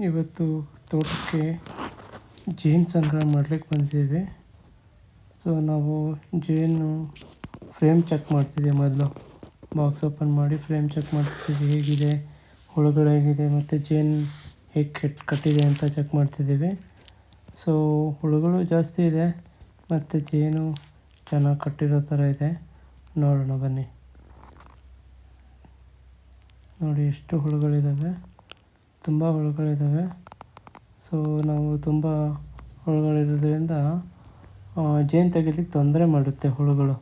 ಇವತ್ತು ತೋಟಕ್ಕೆ ಜೇನು ಸಂಗ್ರಹ ಮಾಡ್ಲಿಕ್ಕೆ ಬಂದಿದ್ದೀವಿ. ಸೊ ನಾವು ಜೇನು ಫ್ರೇಮ್ ಚೆಕ್ ಮಾಡ್ತಿದ್ದೀವಿ. ಮೊದಲು ಬಾಕ್ಸ್ ಓಪನ್ ಮಾಡಿ ಫ್ರೇಮ್ ಚೆಕ್ ಮಾಡ್ತಿದ್ದೀವಿ, ಹೇಗಿದೆ, ಹುಳುಗಳು ಹೇಗಿದೆ ಮತ್ತು ಜೇನು ಹೇಗೆ ಕಟ್ಟಿದೆ ಅಂತ ಚೆಕ್ ಮಾಡ್ತಿದ್ದೀವಿ. ಸೊ ಹುಳುಗಳು ಜಾಸ್ತಿ ಇದೆ ಮತ್ತು ಜೇನು ಚೆನ್ನಾಗಿ ಕಟ್ಟಿರೋ ಥರ ಇದೆ. ನೋಡೋಣ ಬನ್ನಿ. ನೋಡಿ ಎಷ್ಟು ಹುಳುಗಳಿದ್ದಾವೆ, ತುಂಬ ಹುಳುಗಳಿದ್ದಾವೆ. ಸೊ ನಾವು ತುಂಬ ಹುಳುಗಳಿರೋದ್ರಿಂದ ಜೇನು ತೆಗಿಲಿಕ್ಕೆ ತೊಂದರೆ ಮಾಡುತ್ತೆ ಹುಳುಗಳು.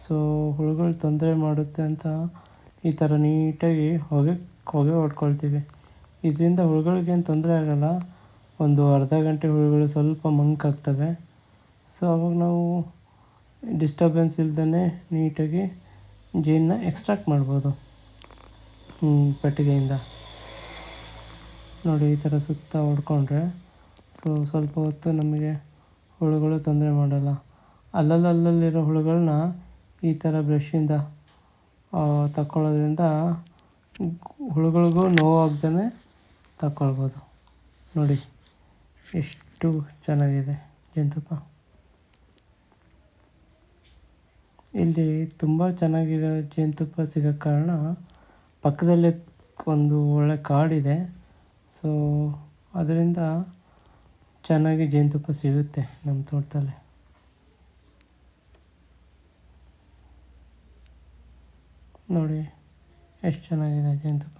ಸೊ ಹುಳುಗಳು ತೊಂದರೆ ಮಾಡುತ್ತೆ ಅಂತ ಈ ಥರ ನೀಟಾಗಿ ಹೊಗೆ ಹೊಡ್ಕೊಳ್ತೀವಿ. ಇದರಿಂದ ಹುಳುಗಳಿಗೇನು ತೊಂದರೆ ಆಗೋಲ್ಲ. ಒಂದು ಅರ್ಧ ಗಂಟೆ ಹುಳುಗಳು ಸ್ವಲ್ಪ ಮಂಕಾಗ್ತವೆ. ಸೊ ಅವಾಗ ನಾವು ಡಿಸ್ಟರ್ಬೆನ್ಸ್ ಇಲ್ದೇ ನೀಟಾಗಿ ಜೇನನ್ನ ಎಕ್ಸ್ಟ್ರಾಕ್ಟ್ ಮಾಡ್ಬೋದು ಪೆಟ್ಟಿಗೆಯಿಂದ. ನೋಡಿ ಈ ಥರ ಸುತ್ತ ಹೊಡ್ಕೊಂಡ್ರೆ ಸ್ವಲ್ಪ ಹೊತ್ತು ನಮಗೆ ಹುಳುಗಳು ತೊಂದರೆ ಮಾಡಲ್ಲ. ಅಲ್ಲಲ್ಲಿರೋ ಹುಳುಗಳನ್ನ ಈ ಥರ ಬ್ರಷಿಂದ ತಗೊಳ್ಳೋದ್ರಿಂದ ಹುಳುಗಳಿಗೂ ನೋವಾಗ್ದೇ ತಗೊಳ್ಬೋದು. ನೋಡಿ ಎಷ್ಟು ಚೆನ್ನಾಗಿದೆ ಜೇನುತುಪ್ಪ. ಇಲ್ಲಿ ತುಂಬ ಚೆನ್ನಾಗಿರೋ ಜೇನುತುಪ್ಪ ಸಿಗೋ ಕಾರಣ ಪಕ್ಕದಲ್ಲೇ ಒಂದು ಒಳ್ಳೆ ಕಾಡಿದೆ. ಸೊ ಅದರಿಂದ ಚೆನ್ನಾಗಿ ಜೇನುತುಪ್ಪ ಸಿಗುತ್ತೆ ನಮ್ಮ ತೋಟದಲ್ಲಿ. ನೋಡಿ ಎಷ್ಟು ಚೆನ್ನಾಗಿದೆ ಜೇನುತುಪ್ಪ.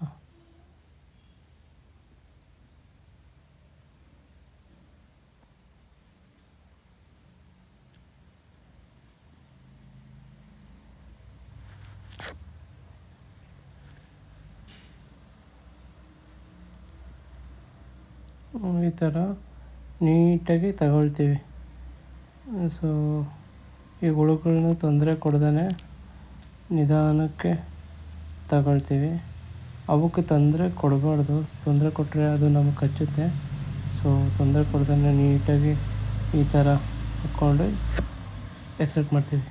ಈ ಥರ ನೀಟಾಗಿ ತಗೊಳ್ತೀವಿ. ಸೊ ಈ ಹುಳುಗಳನ್ನ ತೊಂದರೆ ಕೊಡ್ದೇ ನಿಧಾನಕ್ಕೆ ತಗೊಳ್ತೀವಿ. ಅವಕ್ಕೆ ತೊಂದರೆ ಕೊಡಬಾರ್ದು. ತೊಂದರೆ ಕೊಟ್ಟರೆ ಅದು ನಮಗೆ ಕಚ್ಚುತ್ತೆ. ಸೊ ತೊಂದರೆ ಕೊಡ್ದೇ ನೀಟಾಗಿ ಈ ಥರ ತಕ್ಕೊಂಡು ಎಕ್ಸ್ಟ್ರಾಕ್ಟ್ ಮಾಡ್ತೀವಿ.